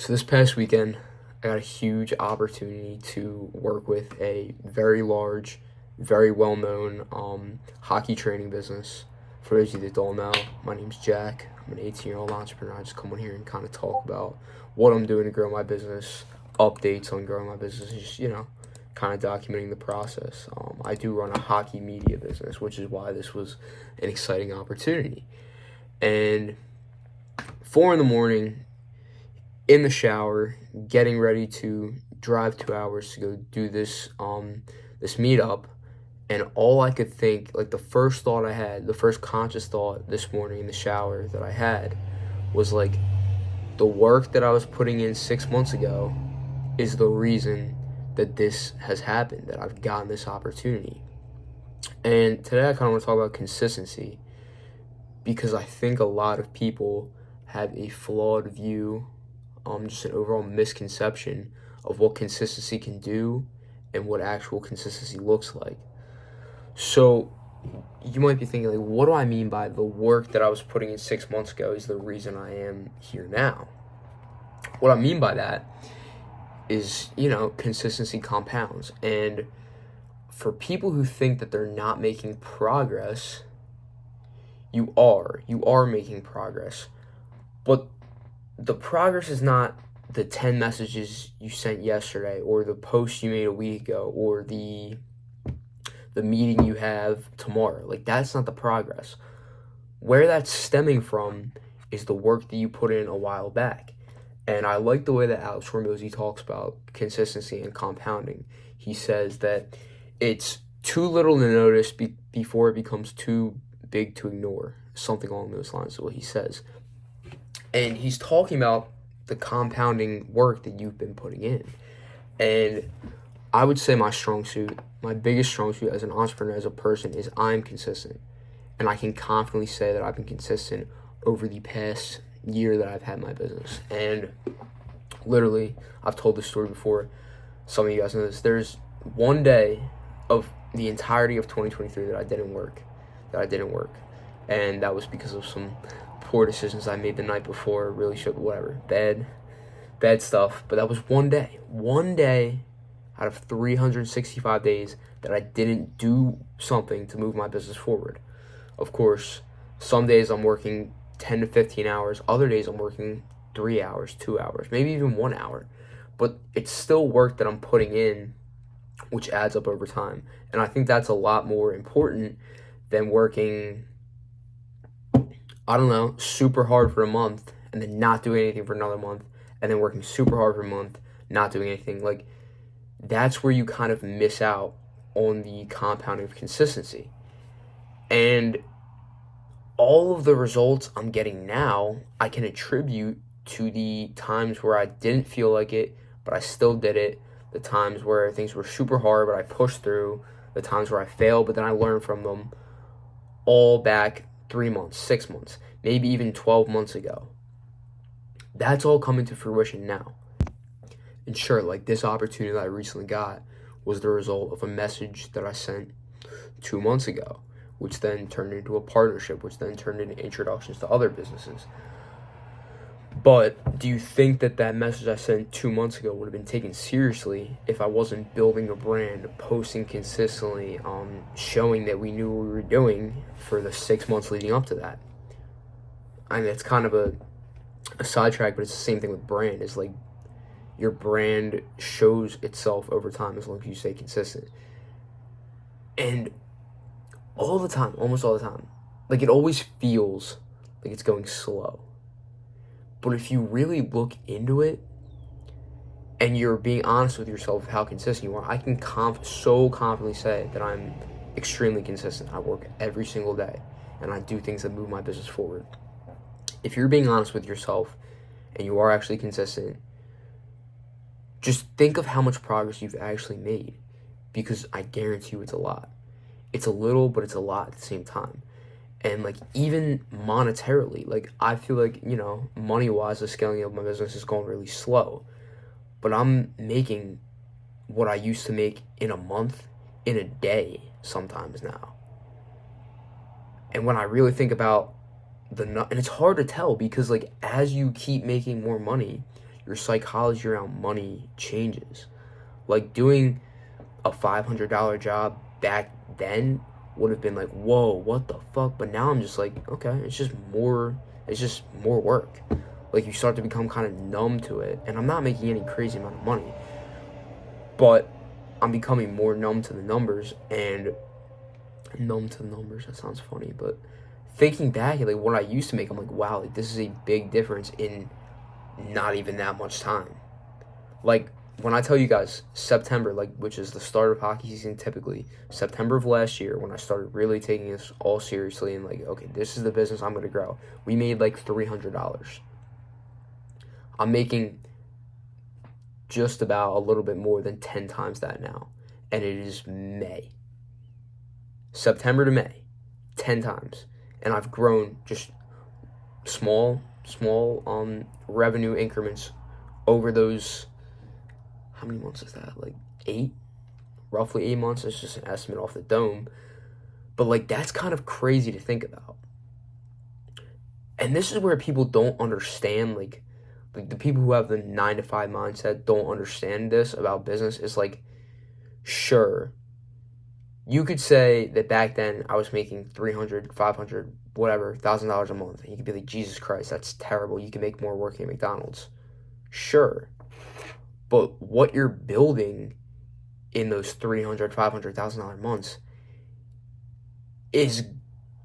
So this past weekend, I got a huge opportunity to work with a very large, very well-known hockey training business. For those of you that don't know, my name's Jack. I'm an 18-year-old entrepreneur. I just come on here and kind of talk about what I'm doing to grow my business, updates on growing my business, just, kind of documenting the process. I do run a hockey media business, which is why this was an exciting opportunity. And 4 in the morning, in the shower, getting ready to drive 2 hours to go do this meetup, and all I could think, like the first thought I had, the first conscious thought this morning in the shower that I had was like, the work that I was putting in 6 months ago is the reason that this has happened, that I've gotten this opportunity. And today I kind of want to talk about consistency, because I think a lot of people have a flawed view, just an overall misconception of what consistency can do and what actual consistency looks like. So you might be thinking, like, what do I mean by the work that I was putting in 6 months ago is the reason I am here now? What I mean by that is, consistency compounds. And for people who think that they're not making progress, you are making progress. But the progress is not the 10 messages you sent yesterday, or the post you made a week ago, or the meeting you have tomorrow. Like, that's not the progress. Where that's stemming from is the work that you put in a while back. And I like the way that Alex Hormozy talks about consistency and compounding. He says that it's too little to notice before it becomes too big to ignore. Something along those lines is what he says. And he's talking about the compounding work that you've been putting in. And I would say my biggest strong suit as an entrepreneur, as a person, is I'm consistent. And I can confidently say that I've been consistent over the past year that I've had my business. And literally, I've told this story before. Some of you guys know this. There's one day of the entirety of 2023 that I didn't work. And that was because of some poor decisions I made the night before, really should, whatever, bad stuff. But that was one day out of 365 days that I didn't do something to move my business forward. Of course, some days I'm working 10 to 15 hours, other days I'm working 3 hours, 2 hours, maybe even 1 hour, but it's still work that I'm putting in, which adds up over time. And I think that's a lot more important than working, super hard for a month and then not doing anything for another month, and then working super hard for a month, not doing anything. Like, that's where you kind of miss out on the compounding of consistency. And all of the results I'm getting now, I can attribute to the times where I didn't feel like it, but I still did it, the times where things were super hard, but I pushed through, the times where I failed, but then I learned from them, all back 3 months, 6 months, maybe even 12 months ago. That's all coming to fruition now. And sure, like, this opportunity that I recently got was the result of a message that I sent 2 months ago, which then turned into a partnership, which then turned into introductions to other businesses. But do you think that message I sent 2 months ago would have been taken seriously if I wasn't building a brand, posting consistently, showing that we knew what we were doing for the 6 months leading up to that? I mean, it's kind of a sidetrack, but it's the same thing with brand. It's like, your brand shows itself over time as long as you stay consistent. And all the time, almost all the time, like, it always feels like it's going slow. But if you really look into it and you're being honest with yourself of how consistent you are, I can so confidently say that I'm extremely consistent. I work every single day and I do things that move my business forward. If you're being honest with yourself and you are actually consistent, just think of how much progress you've actually made, because I guarantee you it's a lot. It's a little, but it's a lot at the same time. And, like, even monetarily, like, I feel like, money-wise, the scaling of my business is going really slow. But I'm making what I used to make in a month, in a day, sometimes now. And when I really think about and it's hard to tell, because, like, as you keep making more money, your psychology around money changes. Like, doing a $500 job back then would have been like, whoa, what the fuck? But now I'm just like, okay, it's just more work. Like, you start to become kind of numb to it. And I'm not making any crazy amount of money, but I'm becoming more numb to the numbers. And that sounds funny, but thinking back at like what I used to make, I'm like, wow, like this is a big difference in not even that much time. Like, when I tell you guys September, like, which is the start of hockey season, typically September of last year, when I started really taking this all seriously and like, okay, this is the business I'm going to grow, we made like $300. I'm making just about a little bit more than 10 times that now, and it is May. September to May, 10 times. And I've grown just small revenue increments over those, how many months is that? Like 8? Roughly 8 months. It's just an estimate off the dome. But like, that's kind of crazy to think about. And this is where people don't understand, like the people who have the 9-to-5 mindset don't understand this about business. Is like, sure, you could say that back then I was making $300, $500, whatever, $1,000 a month. And you could be like, Jesus Christ, that's terrible. You can make more working at McDonald's. Sure. But what you're building in those $300,000, $500,000 months is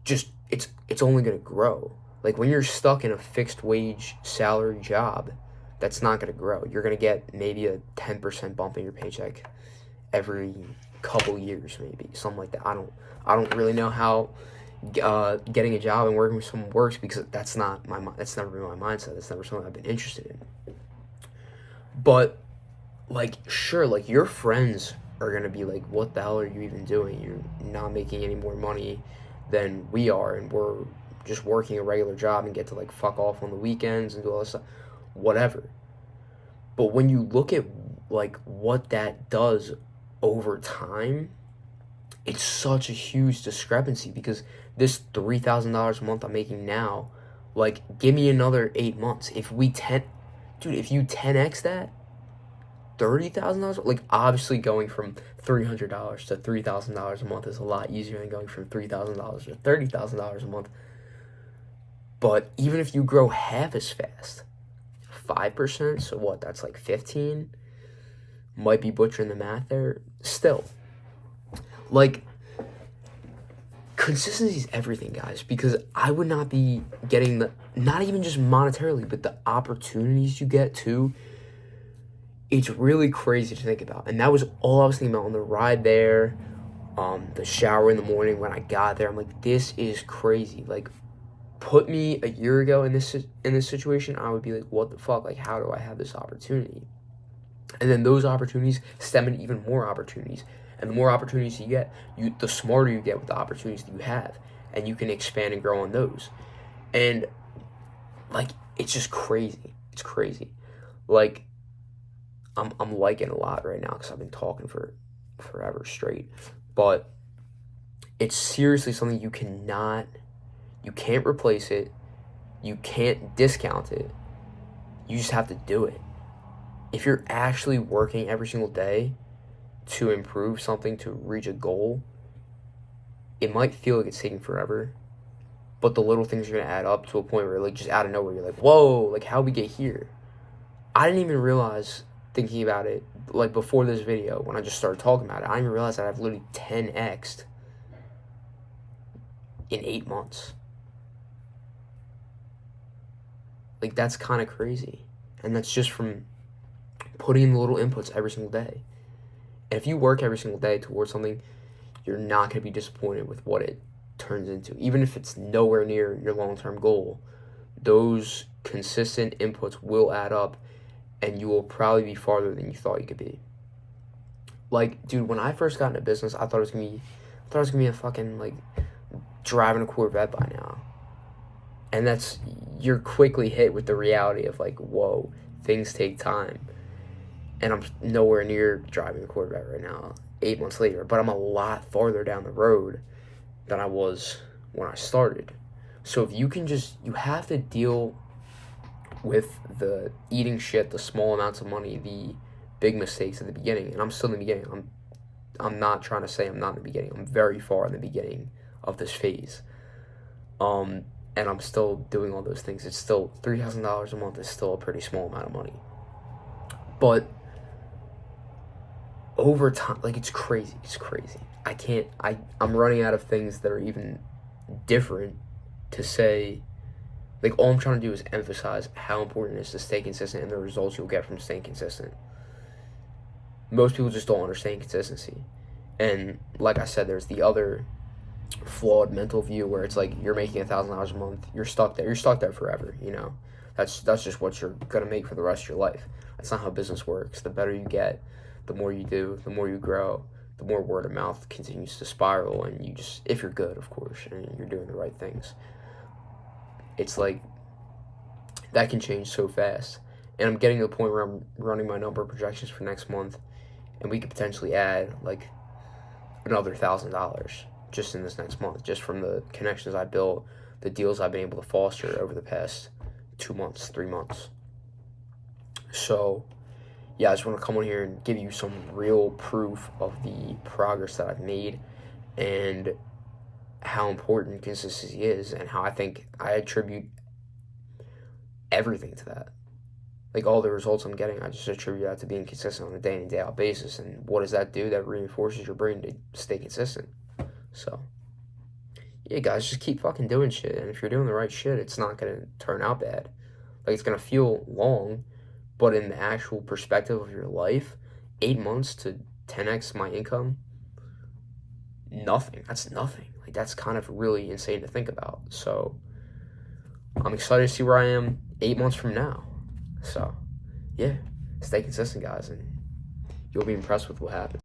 just, it's only going to grow. Like, when you're stuck in a fixed wage salary job, that's not going to grow. You're going to get maybe a 10% bump in your paycheck every couple years, maybe something like that. I don't really know how getting a job and working with someone works, because that's never been my mindset. That's never something I've been interested in. But like, sure, like your friends are gonna be like, what the hell are you even doing? You're not making any more money than we are, and we're just working a regular job and get to like fuck off on the weekends and do all this stuff, whatever. But when you look at like what that does over time, it's such a huge discrepancy, because this $3,000 a month I'm making now, like, give me another 8 months. If you 10x that, $30,000, like, obviously going from $300 to $3,000 a month is a lot easier than going from $3,000 to $30,000 a month. But even if you grow half as fast, 5%, so what, that's like 15, might be butchering the math there, still, like, consistency is everything, guys, because I would not be getting not even just monetarily, but the opportunities you get too. It's really crazy to think about. And that was all I was thinking about on the ride there, the shower in the morning when I got there. I'm like, this is crazy. Like, put me a year ago in this situation, I would be like, what the fuck? Like, how do I have this opportunity? And then those opportunities stem into even more opportunities. And the more opportunities you get, the smarter you get with the opportunities that you have. And you can expand and grow on those. And, like, it's just crazy. It's crazy. Like, I'm liking a lot right now because I've been talking for forever straight. But it's seriously something you can't replace it. You can't discount it. You just have to do it. If you're actually working every single day to improve something, to reach a goal, it might feel like it's taking forever, but the little things are going to add up to a point where, like, just out of nowhere, you're like, whoa, like, how'd we get here? I didn't even realize, thinking about it, like, before this video, when I just started talking about it, I didn't even realize that I've literally 10x'd in 8 months. Like, that's kind of crazy. And that's just from putting in the little inputs every single day. And if you work every single day towards something, you're not going to be disappointed with what it turns into. Even if it's nowhere near your long-term goal, those consistent inputs will add up, and you will probably be farther than you thought you could be. Like, dude, when I first got into business, I thought it was gonna be a fucking, like, driving a Corvette by now. And you're quickly hit with the reality of, like, whoa, things take time. And I'm nowhere near driving a Corvette right now, 8 months later. But I'm a lot farther down the road than I was when I started. So if you can you have to deal with the eating shit, the small amounts of money, the big mistakes at the beginning. And I'm still in the beginning. I'm not trying to say I'm not in the beginning. I'm very far in the beginning of this phase. And I'm still doing all those things. It's still $3,000 a month is still a pretty small amount of money. But over time, like, it's crazy. It's crazy. I'm running out of things that are even different to say. Like, all I'm trying to do is emphasize how important it is to stay consistent and the results you'll get from staying consistent. Most people just don't understand consistency. And like I said, there's the other flawed mental view where it's like you're making $1,000 a month, you're stuck there. You're stuck there forever, you know. That's just what you're gonna make for the rest of your life. That's not how business works. The better you get, the more you do, the more you grow, the more word of mouth continues to spiral, and you just, if you're good, of course, and you're doing the right things. It's like that can change so fast. And I'm getting to the point where I'm running my number projections for next month, and we could potentially add like another $1,000 just in this next month, just from the connections I built, the deals I've been able to foster over the past 2 months, 3 months. So yeah, I just want to come on here and give you some real proof of the progress that I've made and how important consistency is, and how I think I attribute everything to that. Like, all the results I'm getting, I just attribute that to being consistent on a day in and day out basis. And what does that do? That reinforces your brain to stay consistent. So yeah, guys, just keep fucking doing shit. And if you're doing the right shit, it's not going to turn out bad. Like, it's going to feel long, but in the actual perspective of your life, 8 months to 10x my income, nothing. That's nothing. Like, that's kind of really insane to think about. So I'm excited to see where I am 8 months from now. So yeah, stay consistent, guys, and you'll be impressed with what happens.